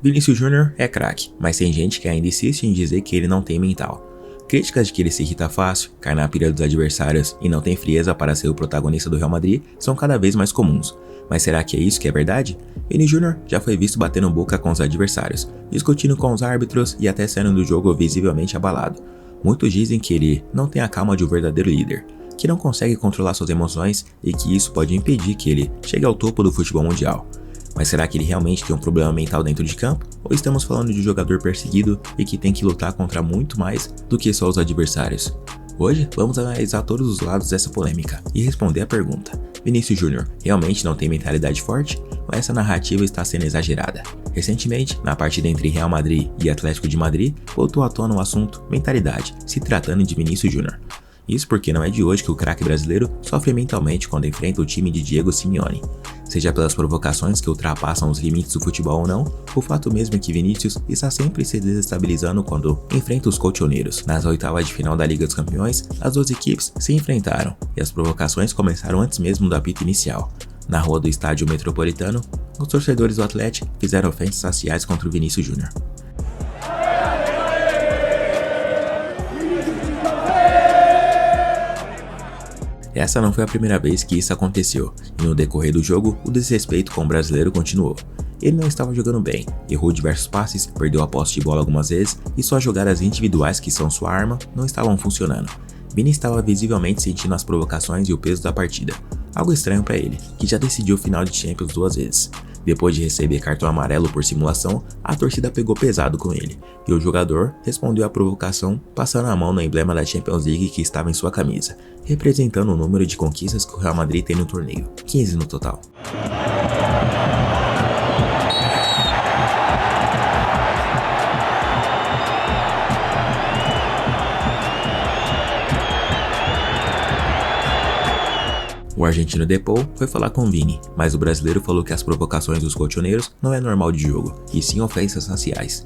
Vinícius Júnior é craque, mas tem gente que ainda insiste em dizer que ele não tem mental. Críticas de que ele se irrita fácil, cai na pilha dos adversários e não tem frieza para ser o protagonista do Real Madrid são cada vez mais comuns. Mas será que é isso que é verdade? Vini Júnior já foi visto batendo boca com os adversários, discutindo com os árbitros e até saindo do jogo visivelmente abalado. Muitos dizem que ele não tem a calma de um verdadeiro líder, que não consegue controlar suas emoções e que isso pode impedir que ele chegue ao topo do futebol mundial. Mas será que ele realmente tem um problema mental dentro de campo? Ou estamos falando de um jogador perseguido e que tem que lutar contra muito mais do que só os adversários? Hoje vamos analisar todos os lados dessa polêmica e responder a pergunta: Vinícius Júnior realmente não tem mentalidade forte? Ou essa narrativa está sendo exagerada? Recentemente, na partida entre Real Madrid e Atlético de Madrid, voltou à tona o assunto mentalidade, se tratando de Vinícius Júnior. Isso porque não é de hoje que o craque brasileiro sofre mentalmente quando enfrenta o time de Diego Simeone. Seja pelas provocações que ultrapassam os limites do futebol ou não, o fato mesmo é que Vinícius está sempre se desestabilizando quando enfrenta os colchoneiros. Nas oitavas de final da Liga dos Campeões, as duas equipes se enfrentaram e as provocações começaram antes mesmo do apito inicial. Na rua do estádio Metropolitano, os torcedores do Atlético fizeram ofensas raciais contra o Vinícius Júnior. Essa não foi a primeira vez que isso aconteceu, e no decorrer do jogo, o desrespeito com o brasileiro continuou. Ele não estava jogando bem, errou diversos passes, perdeu a posse de bola algumas vezes, e suas jogadas individuais, que são sua arma, não estavam funcionando. Vini estava visivelmente sentindo as provocações e o peso da partida, algo estranho para ele, que já decidiu o final de Champions 2 vezes. Depois de receber cartão amarelo por simulação, a torcida pegou pesado com ele, e o jogador respondeu à provocação passando a mão no emblema da Champions League que estava em sua camisa, representando o número de conquistas que o Real Madrid tem no torneio, 15 no total. O argentino Depou foi falar com Vini, mas o brasileiro falou que as provocações dos colchoneiros não é normal de jogo, e sim ofensas raciais.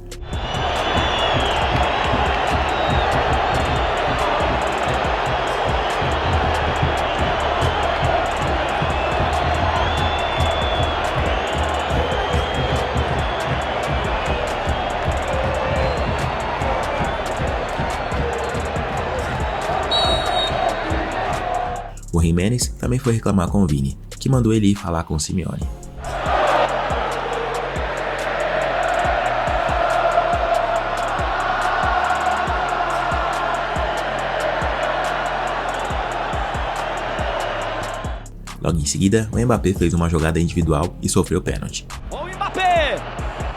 O Jiménez também foi reclamar com o Vini, que mandou ele ir falar com o Simeone. Logo em seguida, o Mbappé fez uma jogada individual e sofreu pênalti. O Mbappé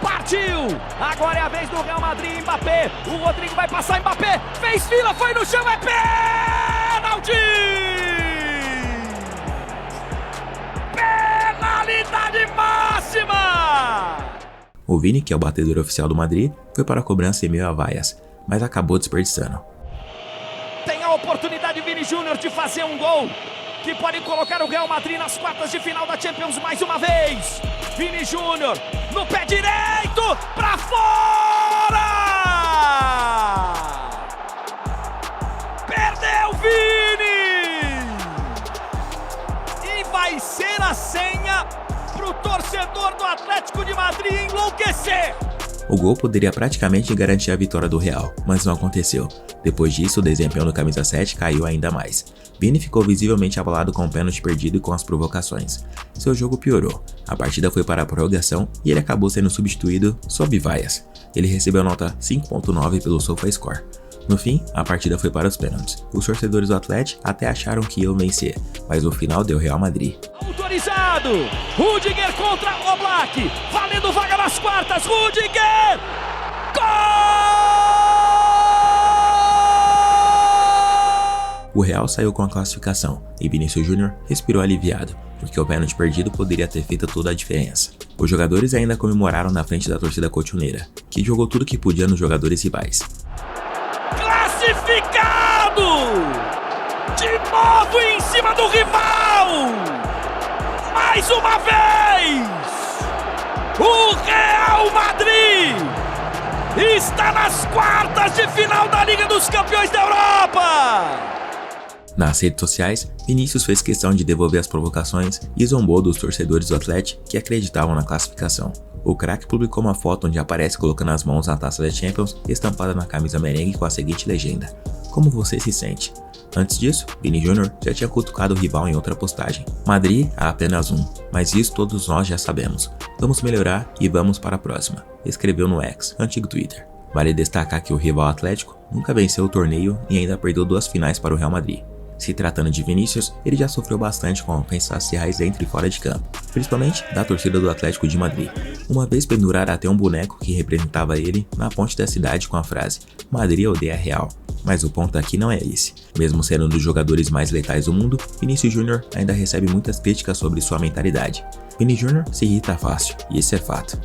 partiu! Agora é a vez do Real Madrid. Mbappé, o Rodrigo vai passar. Mbappé fez fila, foi no chão, é pênalti! Penalidade máxima! O Vini, que é o batedor oficial do Madrid, foi para a cobrança em meio a vaias, mas acabou desperdiçando. Tem a oportunidade Vini Júnior de fazer um gol que pode colocar o Real Madrid nas quartas de final da Champions mais uma vez. Vini Júnior no pé direito pra fora! Perdeu Vini! E vai ser a senha pro torcedor do Atlético de Madrid enlouquecer. O gol poderia praticamente garantir a vitória do Real, mas não aconteceu. Depois disso, o desempenho do camisa 7 caiu ainda mais. Vini ficou visivelmente abalado com o pênalti perdido e com as provocações. Seu jogo piorou. A partida foi para a prorrogação e ele acabou sendo substituído sob vaias. Ele recebeu nota 5.9 pelo SofaScore. No fim, a partida foi para os pênaltis. Os torcedores do Atlético até acharam que iam vencer, mas no final deu Real Madrid. Autorizado! Rudiger contra Oblak! Valendo vaga nas quartas! Rudiger! Gol! O Real saiu com a classificação e Vinícius Júnior respirou aliviado, porque o pênalti perdido poderia ter feito toda a diferença. Os jogadores ainda comemoraram na frente da torcida colchoneira, que jogou tudo que podia nos jogadores rivais. Classificado! De novo em cima do rival! Mais uma vez! O Real Madrid está nas quartas de final da Liga dos Campeões da Europa! Nas redes sociais, Vinícius fez questão de devolver as provocações e zombou dos torcedores do Atlético que acreditavam na classificação. O craque publicou uma foto onde aparece colocando as mãos na taça da Champions estampada na camisa merengue com a seguinte legenda: "Como você se sente?". Antes disso, Vini Júnior já tinha cutucado o rival em outra postagem: "Madrid há apenas um, mas isso todos nós já sabemos. Vamos melhorar e vamos para a próxima", escreveu no X, antigo Twitter. Vale destacar que o rival Atlético nunca venceu o torneio e ainda perdeu 2 finais para o Real Madrid. Se tratando de Vinícius, ele já sofreu bastante com ofensas raciais dentro e fora de campo, principalmente da torcida do Atlético de Madrid. Uma vez penduraram até um boneco que representava ele na ponte da cidade com a frase: "Madrid odeia Real". Mas o ponto aqui não é esse. Mesmo sendo um dos jogadores mais letais do mundo, Vinícius Júnior ainda recebe muitas críticas sobre sua mentalidade. Vini Júnior se irrita fácil, e esse é fato.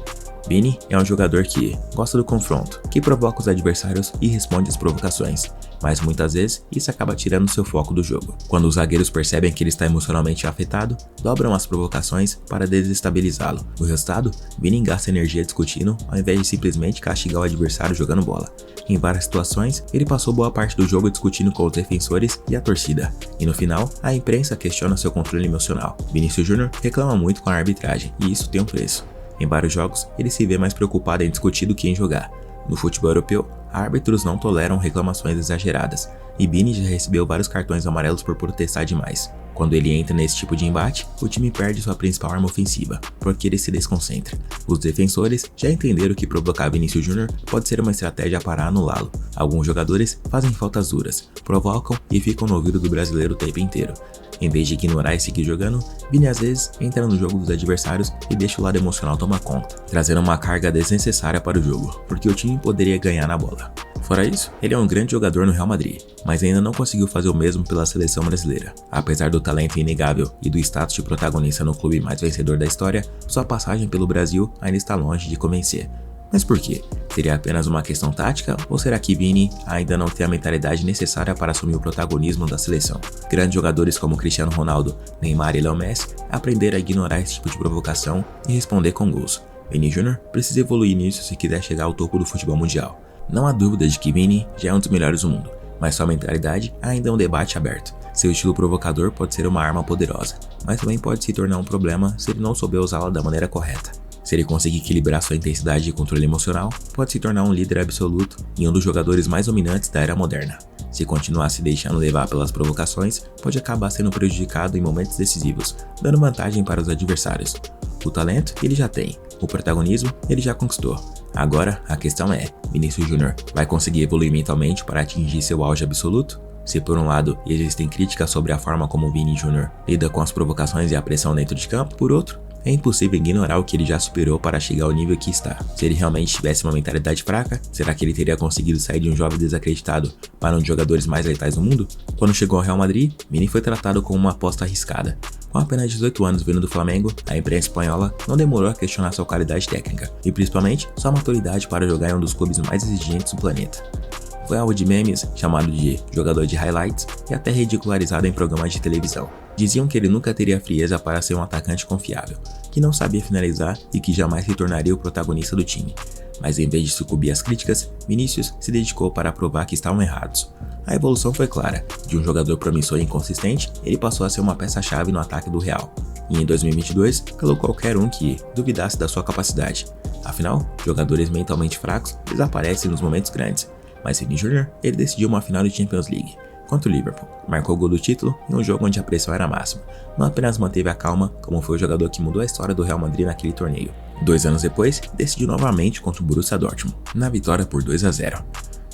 Vini é um jogador que gosta do confronto, que provoca os adversários e responde às provocações, mas muitas vezes isso acaba tirando seu foco do jogo. Quando os zagueiros percebem que ele está emocionalmente afetado, dobram as provocações para desestabilizá-lo. O resultado, Vini gasta energia discutindo ao invés de simplesmente castigar o adversário jogando bola. Em várias situações, ele passou boa parte do jogo discutindo com os defensores e a torcida, e no final, a imprensa questiona seu controle emocional. Vinícius Júnior reclama muito com a arbitragem, e isso tem um preço. Em vários jogos, ele se vê mais preocupado em discutir do que em jogar. No futebol europeu, árbitros não toleram reclamações exageradas, e Vini já recebeu vários cartões amarelos por protestar demais. Quando ele entra nesse tipo de embate, o time perde sua principal arma ofensiva, porque ele se desconcentra. Os defensores já entenderam que provocar Vinícius Júnior pode ser uma estratégia para anulá-lo. Alguns jogadores fazem faltas duras, provocam e ficam no ouvido do brasileiro o tempo inteiro. Em vez de ignorar e seguir jogando, Vini às vezes entra no jogo dos adversários e deixa o lado emocional tomar conta, trazendo uma carga desnecessária para o jogo, porque o time poderia ganhar na bola. Fora isso, ele é um grande jogador no Real Madrid, mas ainda não conseguiu fazer o mesmo pela seleção brasileira. Apesar do talento inegável e do status de protagonista no clube mais vencedor da história, sua passagem pelo Brasil ainda está longe de convencer. Mas por quê? Seria apenas uma questão tática ou será que Vini ainda não tem a mentalidade necessária para assumir o protagonismo da seleção? Grandes jogadores como Cristiano Ronaldo, Neymar e Leo Messi aprenderam a ignorar esse tipo de provocação e responder com gols. Vini Júnior precisa evoluir nisso se quiser chegar ao topo do futebol mundial. Não há dúvida de que Vini já é um dos melhores do mundo, mas sua mentalidade ainda é um debate aberto. Seu estilo provocador pode ser uma arma poderosa, mas também pode se tornar um problema se ele não souber usá-la da maneira correta. Se ele conseguir equilibrar sua intensidade e controle emocional, pode se tornar um líder absoluto e um dos jogadores mais dominantes da era moderna. Se continuar se deixando levar pelas provocações, pode acabar sendo prejudicado em momentos decisivos, dando vantagem para os adversários. O talento ele já tem, o protagonismo ele já conquistou. Agora, a questão é, Vinícius Júnior vai conseguir evoluir mentalmente para atingir seu auge absoluto? Se por um lado existem críticas sobre a forma como Vini Júnior lida com as provocações e a pressão dentro de campo, por outro, é impossível ignorar o que ele já superou para chegar ao nível que está. Se ele realmente tivesse uma mentalidade fraca, será que ele teria conseguido sair de um jovem desacreditado para um dos jogadores mais letais do mundo? Quando chegou ao Real Madrid, Vini foi tratado como uma aposta arriscada. Com apenas 18 anos vindo do Flamengo, a imprensa espanhola não demorou a questionar sua qualidade técnica e principalmente sua maturidade para jogar em um dos clubes mais exigentes do planeta. Foi alvo de memes, chamado de jogador de highlights e até ridicularizado em programas de televisão. Diziam que ele nunca teria frieza para ser um atacante confiável, que não sabia finalizar e que jamais se tornaria o protagonista do time. Mas em vez de sucumbir às críticas, Vinícius se dedicou para provar que estavam errados. A evolução foi clara, de um jogador promissor e inconsistente, ele passou a ser uma peça-chave no ataque do Real. E em 2022, calou qualquer um que duvidasse da sua capacidade. Afinal, jogadores mentalmente fracos desaparecem nos momentos grandes. Mas Vini Júnior, ele decidiu uma final de Champions League contra o Liverpool, marcou o gol do título em um jogo onde a pressão era máxima. Não apenas manteve a calma, como foi o jogador que mudou a história do Real Madrid naquele torneio. 2 anos depois, decidiu novamente contra o Borussia Dortmund, na vitória por 2-0.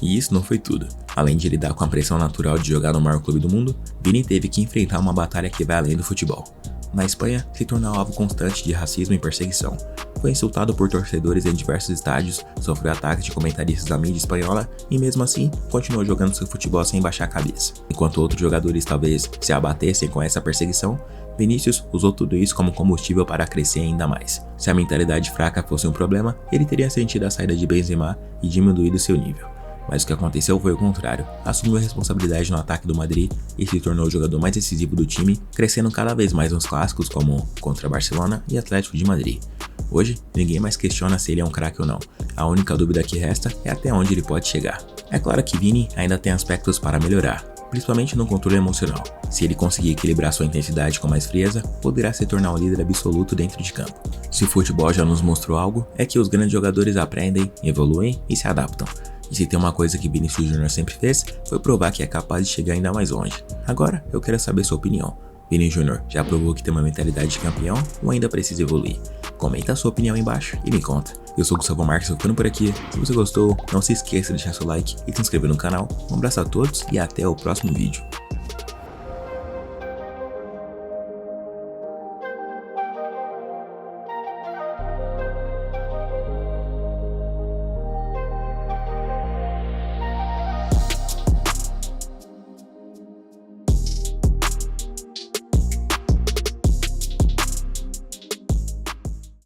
E isso não foi tudo. Além de lidar com a pressão natural de jogar no maior clube do mundo, Vini teve que enfrentar uma batalha que vai além do futebol. Na Espanha, se tornou alvo constante de racismo e perseguição. Foi insultado por torcedores em diversos estádios, sofreu ataques de comentaristas da mídia espanhola e mesmo assim, continuou jogando seu futebol sem baixar a cabeça. Enquanto outros jogadores talvez se abatessem com essa perseguição, Vinícius usou tudo isso como combustível para crescer ainda mais. Se a mentalidade fraca fosse um problema, ele teria sentido a saída de Benzema e diminuído seu nível. Mas o que aconteceu foi o contrário, assumiu a responsabilidade no ataque do Madrid e se tornou o jogador mais decisivo do time, crescendo cada vez mais nos clássicos como contra Barcelona e Atlético de Madrid. Hoje, ninguém mais questiona se ele é um craque ou não, a única dúvida que resta é até onde ele pode chegar. É claro que Vini ainda tem aspectos para melhorar, principalmente no controle emocional. Se ele conseguir equilibrar sua intensidade com mais frieza, poderá se tornar um líder absoluto dentro de campo. Se o futebol já nos mostrou algo, é que os grandes jogadores aprendem, evoluem e se adaptam. E se tem uma coisa que Vinícius Júnior sempre fez, foi provar que é capaz de chegar ainda mais longe. Agora, eu quero saber sua opinião. Vini Júnior já provou que tem uma mentalidade de campeão ou ainda precisa evoluir? Comenta a sua opinião aí embaixo e me conta. Eu sou o Gustavo Marques, ficando por aqui. Se você gostou, não se esqueça de deixar seu like e se inscrever no canal. Um abraço a todos e até o próximo vídeo.